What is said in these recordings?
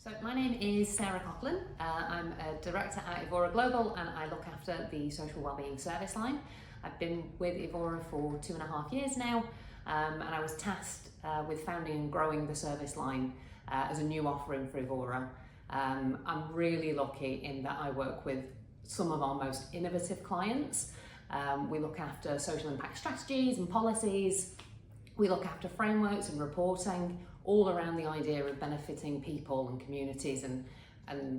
So my name is Sarah Coughlan. I'm a director at EVORA Global and I look after the social wellbeing service line. I've been with EVORA for 2.5 years now, and I was tasked with founding and growing the service line as a new offering for EVORA. I'm really lucky in that I work with some of our most innovative clients. We look after social impact strategies and policies. We look after frameworks and reporting, all around the idea of benefiting people and communities and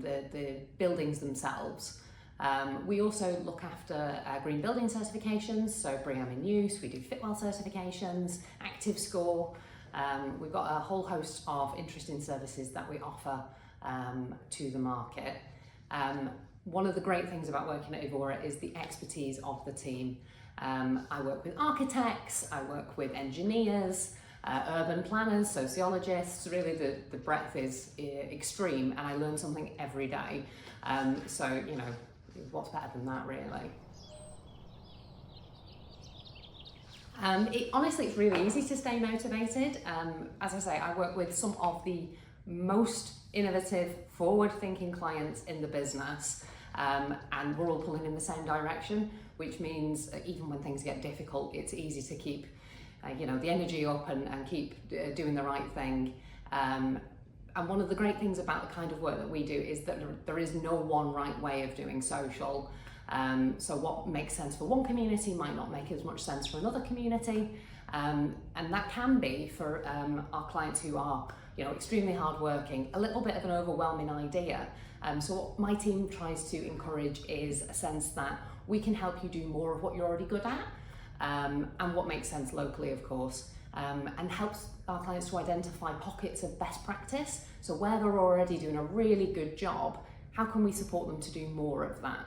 the buildings themselves. We also look after green building certifications, so BREEAM in use, we do Fitwell certifications, Active Score. We've got a whole host of interesting services that we offer to the market. One of the great things about working at EVORA is the expertise of the team. I work with architects, I work with engineers, urban planners, sociologists. Really the breadth is extreme and I learn something every day. So, you know, what's better than that really? Honestly, it's really easy to stay motivated. As I say, I work with some of the most innovative, forward-thinking clients in the business, and we're all pulling in the same direction, which means even when things get difficult, it's easy to keep the energy up and keep doing the right thing. And one of the great things about the kind of work that we do is that there is no one right way of doing social. So what makes sense for one community might not make as much sense for another community. And that can be for our clients who are extremely hardworking, a little bit of an overwhelming idea. So what my team tries to encourage is a sense that we can help you do more of what you're already good at, and what makes sense locally, of course, and helps our clients to identify pockets of best practice. So where they're already doing a really good job, how can we support them to do more of that?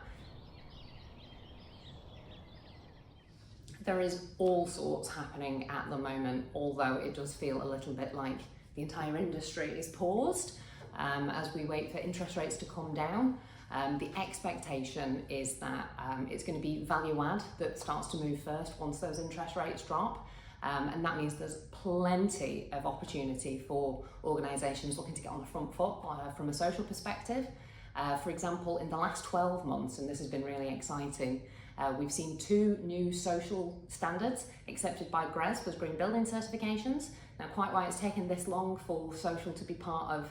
There is all sorts happening at the moment, although it does feel a little bit like the entire industry is paused as we wait for interest rates to come down. The expectation is that it's going to be value add that starts to move first once those interest rates drop. And that means there's plenty of opportunity for organisations looking to get on the front foot from a social perspective. For example, in the last 12 months, and this has been really exciting, we've seen 2 new social standards accepted by GRES as green building certifications. Now, quite why it's taken this long for social to be part of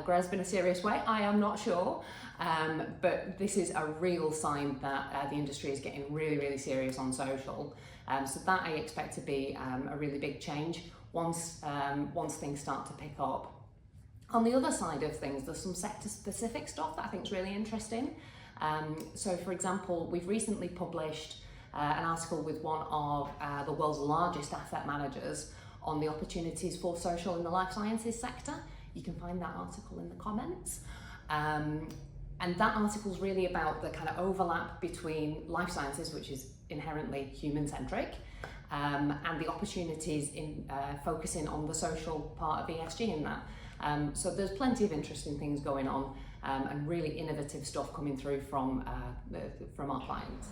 GRES in a serious way, I am not sure, but this is a real sign that the industry is getting really, really serious on social. So that I expect to be a really big change once things start to pick up. On the other side of things, there's some sector-specific stuff that I think is really interesting. So, for example, we've recently published an article with one of the world's largest asset managers on the opportunities for social in the life sciences sector. You can find that article in the comments. And that article is really about the kind of overlap between life sciences, which is inherently human-centric, and the opportunities in focusing on the social part of ESG in that. So there's plenty of interesting things going on and really innovative stuff coming through from our clients.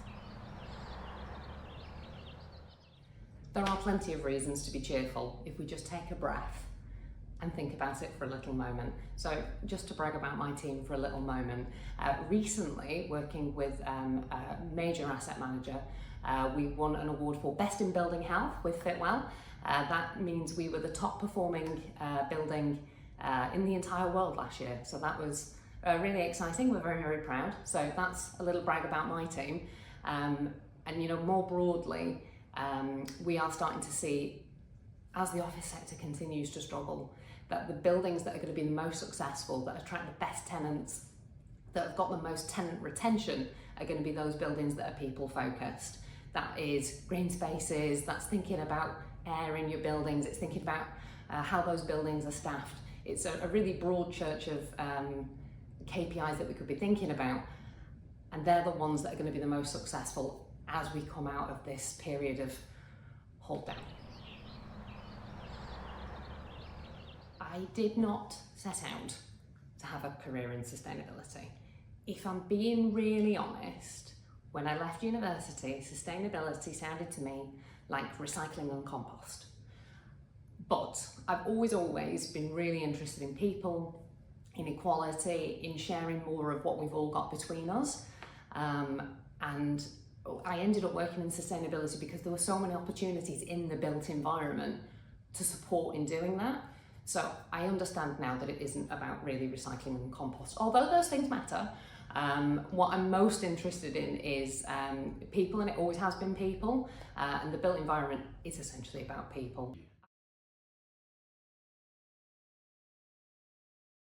There are plenty of reasons to be cheerful if we just take a breath and think about it for a little moment. So just to brag about my team for a little moment, recently working with a major asset manager, we won an award for Best in Building Health with Fitwell. That means we were the top performing building in the entire world last year. So that was really exciting. We're very, very proud. So that's a little brag about my team. And more broadly, we are starting to see, as the office sector continues to struggle, that the buildings that are going to be the most successful, that attract the best tenants, that have got the most tenant retention, are going to be those buildings that are people focused. That is green spaces, that's thinking about air in your buildings, it's thinking about how those buildings are staffed. It's a really broad church of KPIs that we could be thinking about, and they're the ones that are going to be the most successful as we come out of this period of hold down. I did not set out to have a career in sustainability. If I'm being really honest, when I left university, sustainability sounded to me like recycling and compost. But I've always been really interested in people, inequality, in sharing more of what we've all got between us. And I ended up working in sustainability because there were so many opportunities in the built environment to support in doing that. So I understand now that it isn't about really recycling and compost, although those things matter. What I'm most interested in is people, and it always has been people, and the built environment is essentially about people.